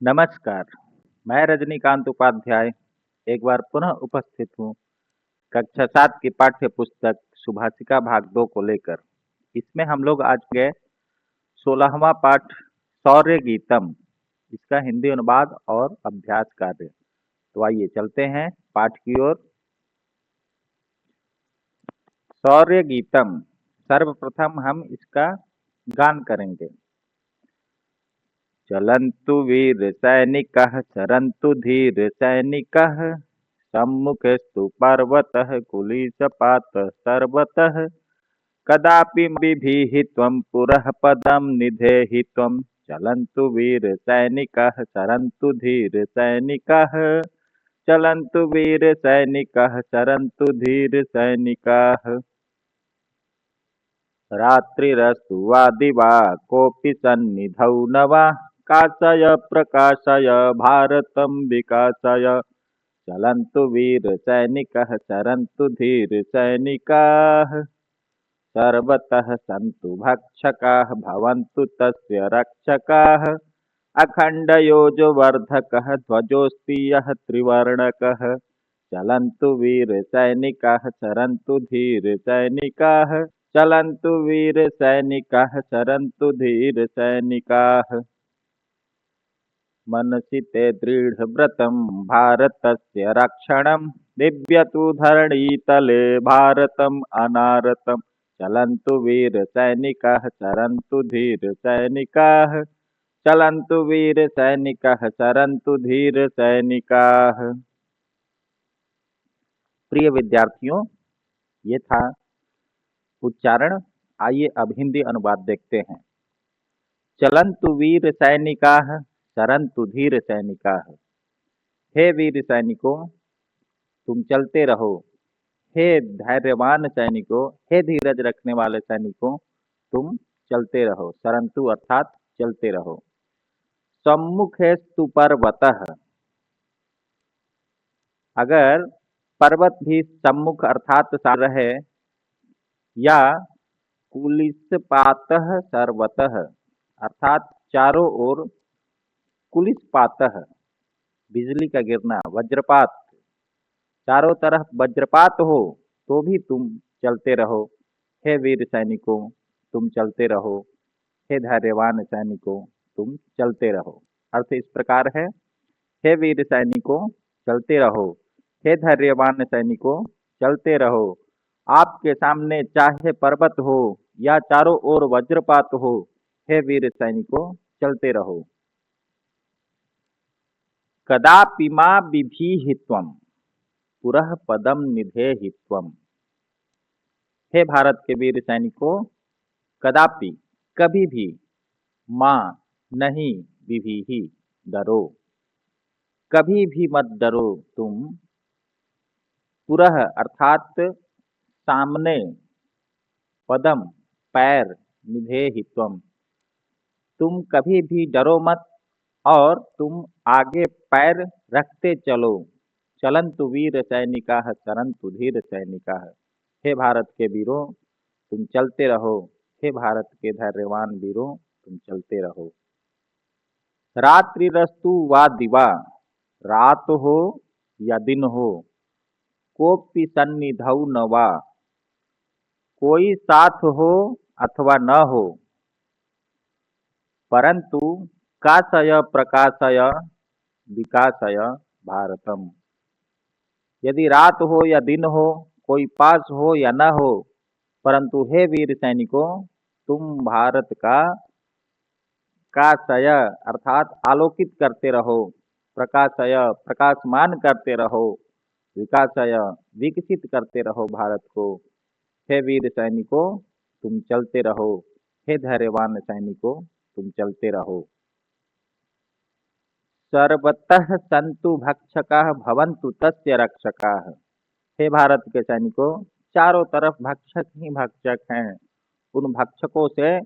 नमस्कार, मैं रजनीकांत उपाध्याय एक बार पुनः उपस्थित हूँ कक्षा 7 की पाठ्य पुस्तक सुभाषिका भाग 2 को लेकर। इसमें हम लोग आज के 16वां पाठ शौर्य गीतम, इसका हिंदी अनुवाद और अभ्यास कार्य। तो आइए चलते हैं पाठ की ओर। शौर्य गीतम, सर्वप्रथम हम इसका गान करेंगे। चलन्तु वीर सैनिकः चरन्तु धीर सैनिकः सम्मुखेस्तु पर्वतः कुलिशपातः सर्वतः कदापि बिभीहि त्वं पुरः पदं निधेहि त्वं चलन्तु वीर सैनिकः चरन्तु धीर सैनिकः चलन्तु वीर सैनिकः चरन्तु धीर सैनिकाः रात्रिरस्तु वा दिवा कोऽपि सन्निधौ न वा काशय प्रकाशय भारतं विकासय चलन्तु वीर सैनिकः चरन्तु धीर सैनिकाः सर्वतः सन्तु भक्षकाः भवन्तु तस्य रक्षकाः अखण्डयोजवर्धकः ध्वजोऽस्ति यः त्रिवर्णकः चलन्तु वीर सैनिकाः चरन्तु धीर सैनिकाः चलन्तु वीर सैनिकाः चरन्तु धीर सैनिकाः मनसि ते दृढव्रतं भारतस्य रक्षणं दिव्यतु धरणीतले भारतम् अनारतं चलन्तु वीर सैनिकाः चरन्तु धीर सैनिकाः चलन्तु वीर सैनिकाः चरन्तु धीर सैनिकाः। प्रिय विद्यार्थियों, ये था उच्चारण। आइए अब हिंदी अनुवाद देखते हैं। चलन्तु वीर सैनिकाः चरन्तु धीर सैनिकाः। हे वीर सैनिकों, तुम चलते रहो। हे धैर्यवान सैनिकों, हे धीरज रखने वाले सैनिकों, तुम चलते रहो। सरन्तु अर्थात चलते रहो। सम्मुखेस्तु पर्वतः, अगर पर्वत भी सम्मुख अर्थात सामने रहे, या कुलिशपातः सर्वतः अर्थात चारों ओर, कुलिशपातः बिजली का गिरना, वज्रपात, चारों तरफ वज्रपात हो तो भी तुम चलते रहो। हे वीर सैनिकों, तुम चलते रहो। हे धैर्यवान सैनिकों, तुम चलते रहो। अर्थ इस प्रकार है। हे वीर सैनिकों, चलते रहो। हे धैर्यवान सैनिकों, चलते रहो। आपके सामने चाहे पर्वत हो या चारों ओर वज्रपात हो, हे वीर सैनिकों, चलते रहो। कदापि मा बिभीहि त्वं पुरः पदम निधेहि त्वं। हे भारत के वीर सैनिकों, कदापि कभी भी, माँ नहीं, विभीहि डरो, कभी भी मत डरो तुम, पुरः अर्थात सामने, पदम पैर, निधेहि त्वं तुम कभी भी डरो मत और तुम आगे पैर रखते चलो। चलन्तु वीर सैनिकाः चरन्तु धीर सैनिकाः। हे भारत के वीरों, तुम चलते रहो। हे भारत के धैर्यवान वीरों, तुम चलते रहो। रात्रिरस्तु वा दिवा, रात हो या दिन हो, कोऽपि सन्निधौ न वा, कोई साथ हो अथवा न हो, परंतु काशय प्रकाशय विकासय भारतम। यदि रात हो या दिन हो, कोई पास हो या न हो, परंतु हे वीर सैनिकों, तुम भारत का काशय अर्थात आलोकित करते रहो, प्रकाशय प्रकाशमान करते रहो, विकासय विकसित करते रहो भारत को। हे वीर सैनिकों, तुम चलते रहो। हे धैर्यवान सैनिकों, तुम चलते रहो। सर्वतः सन्तु भक्षकाः भवन्तु तस्य रक्षकाः। हे भारत के सैनिकों, चारों तरफ भक्षक ही भक्षक हैं। उन भक्षकों से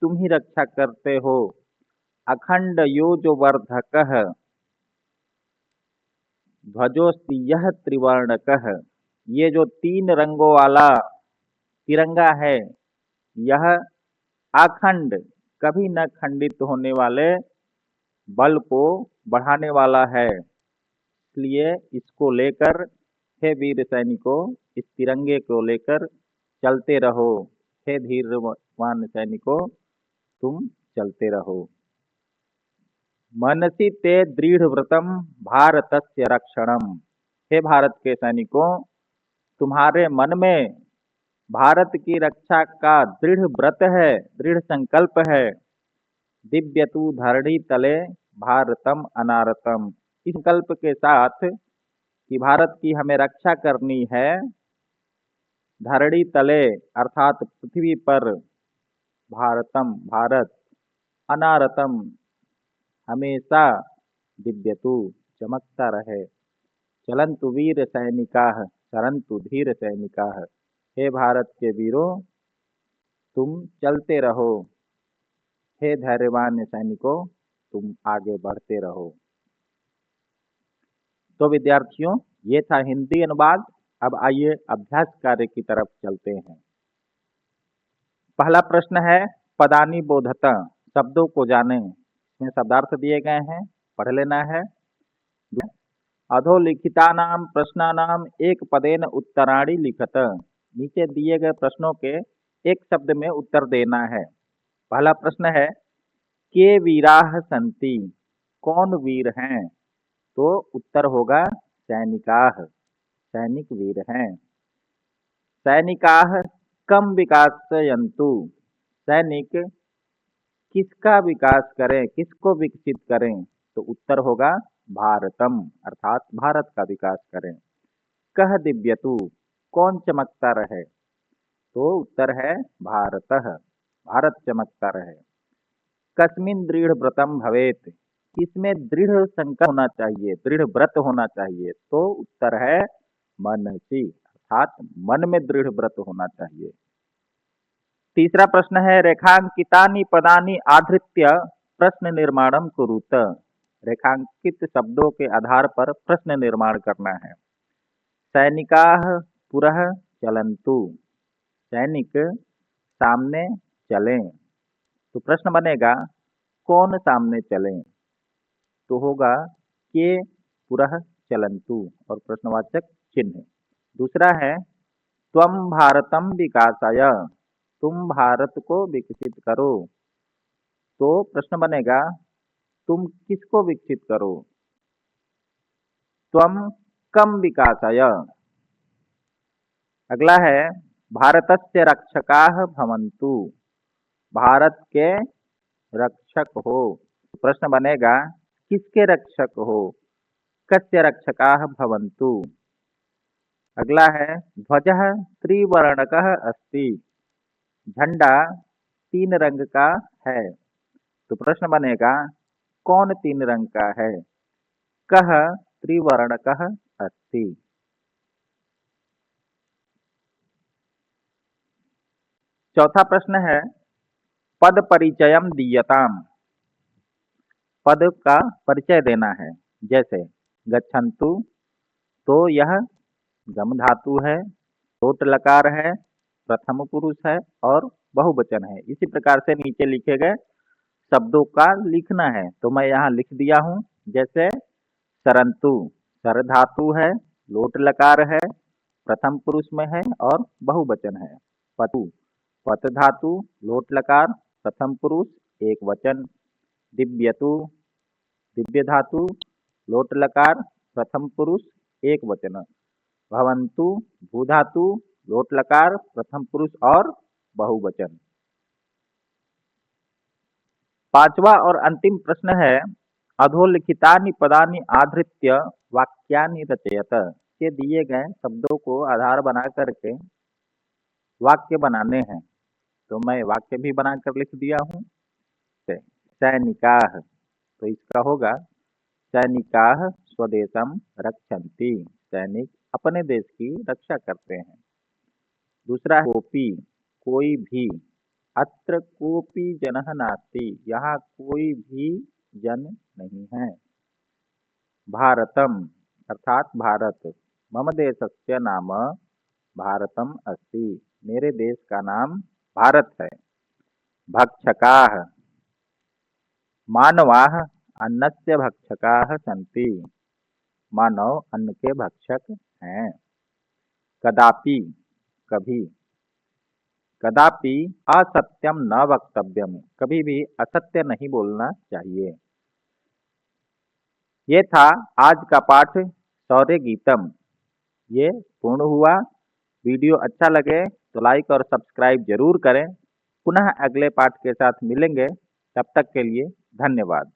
तुम ही रक्षा करते हो। अखंड योजवर्धकः ध्वजोस्ति यः त्रिवर्णकः। ये जो 3 रंगों वाला तिरंगा है, यह अखंड कभी न खंडित होने वाले बल को बढ़ाने वाला है, इसलिए इसको लेकर हे वीर सैनिकों, इस तिरंगे को लेकर चलते रहो। हे धीरवान सैनिकों, तुम चलते रहो। मनसि ते दृढ़व्रतम भारतस्य रक्षणम। हे भारत के सैनिकों, तुम्हारे मन में भारत की रक्षा का दृढ़ व्रत है, दृढ़ संकल्प है। दिव्यतु धरणी तले भारतम अनारतम। इस संकल्प के साथ कि भारत की हमें रक्षा करनी है, धरणी तले अर्थात पृथ्वी पर, भारतम भारत, अनारतम हमेशा, दिव्यतु चमकता रहे, चलंतु वीर सैनिकाः चरन्तु धीर सैनिकाः। हे भारत के वीरों, तुम चलते रहो। हे धैर्यवान सैनिकों, तुम आगे बढ़ते रहो। तो विद्यार्थियों, ये था हिंदी अनुवाद। अब आइए अभ्यास कार्य की तरफ चलते हैं। पहला प्रश्न है पदानि बोधत, शब्दों को जाने। इसमें शब्दार्थ दिए गए हैं, पढ़ लेना है। अधोलिखितानां प्रश्नानां एक पदेन उत्तराणि लिखत। नीचे दिए गए प्रश्नों के एक शब्द में उत्तर देना है। पहला प्रश्न है के वीराः सन्ति, कौन वीर हैं? तो उत्तर होगा सैनिकाः, सैनिक वीर हैं। सैनिकाः कम विकासयन्तु, सैनिक किसका विकास करें, किसको विकसित करें? तो उत्तर होगा भारतम, अर्थात भारत का विकास करें। कह दिव्यतु, कौन चमकता रहे? तो उत्तर है भारतः, भारत चमकता रहे। कस्मिन् दृढ़ व्रतम भवेत, किसमें दृढ़ संकल्प होना चाहिए, दृढ़ व्रत होना चाहिए? तो उत्तर है मनसि, अर्थात मन में दृढ़ व्रत होना चाहिए। तीसरा प्रश्न है रेखांकितानि पदानि आधृत्य प्रश्न निर्माणम कुरुत। रेखांकित शब्दों के आधार पर प्रश्न निर्माण करना है। सैनिकाः पुरः चलन्तु, सैनिक सामने चलें। तो प्रश्न बनेगा कौन सामने चलें? तो होगा के पुरः चलन्तु और प्रश्नवाचक चिन्ह। दूसरा है त्वं भारतम विकासाय, तुम भारत को विकसित करो। तो प्रश्न बनेगा तुम किसको विकसित करो? त्वं कम विकासाय। अगला है भारतस्य रक्षकाः भवन्तु, भारत के रक्षक हो। प्रश्न बनेगा किसके रक्षक हो? कस्य रक्षकाः भवन्तु। अगला है ध्वजः त्रिवर्णकः अस्ति, झंडा 3 रंग का है। तो प्रश्न बनेगा कौन 3 रंग का है? कः त्रिवर्णकः अस्ति। चौथा प्रश्न है पद परिचयम दीयताम, पद का परिचय देना है। जैसे गच्छन्तु, तो यह गम धातु है, लोट लकार है, प्रथम पुरुष है और बहुवचन है। इसी प्रकार से नीचे लिखे गए शब्दों का लिखना है। तो मैं यहाँ लिख दिया हूँ। जैसे सरंतु, सर धातु है, लोट लकार है, प्रथम पुरुष में है और बहुवचन है। पतु, पत धातु, लोट लकार, प्रथम पुरुष, एक वचन। दिव्यतु, दिव्य धातु, लोट लकार, प्रथम पुरुष, एक वचन। भवन्तु, भू धातु, लोट लकार, प्रथम पुरुष और बहुवचन। पांचवा और अंतिम प्रश्न है अधोलिखितानि पदानि आधृत्य वाक्यानि रचयत। ये दिए गए शब्दों को आधार बना करके वाक्य बनाने हैं। तो मैं वाक्य भी बनाकर लिख दिया हूँ। सैनिकाः, तो इसका होगा सैनिकाः स्वदेशम रक्षन्ति, सैनिक अपने देश की रक्षा करते हैं। दूसरा कोपी, कोई भी, अत्र कोपी जनः नास्ति, यहाँ कोई भी जन नहीं है। भारतम, अर्थात भारत, मम देशस्य नाम भारतम अस्ति, मेरे देश का नाम भारत है। भक्षकाः, मानवाः अन्नस्य भक्षकाः सन्ति। मानव अन्न के भक्षक हैं। कदापि कभी, कदापि असत्यम न वक्तव्यम, कभी भी असत्य नहीं बोलना चाहिए। ये था आज का पाठ शौर्य गीतम। ये पूर्ण हुआ। वीडियो अच्छा लगे तो लाइक और सब्सक्राइब जरूर करें। पुनः अगले पाठ के साथ मिलेंगे। तब तक के लिए धन्यवाद।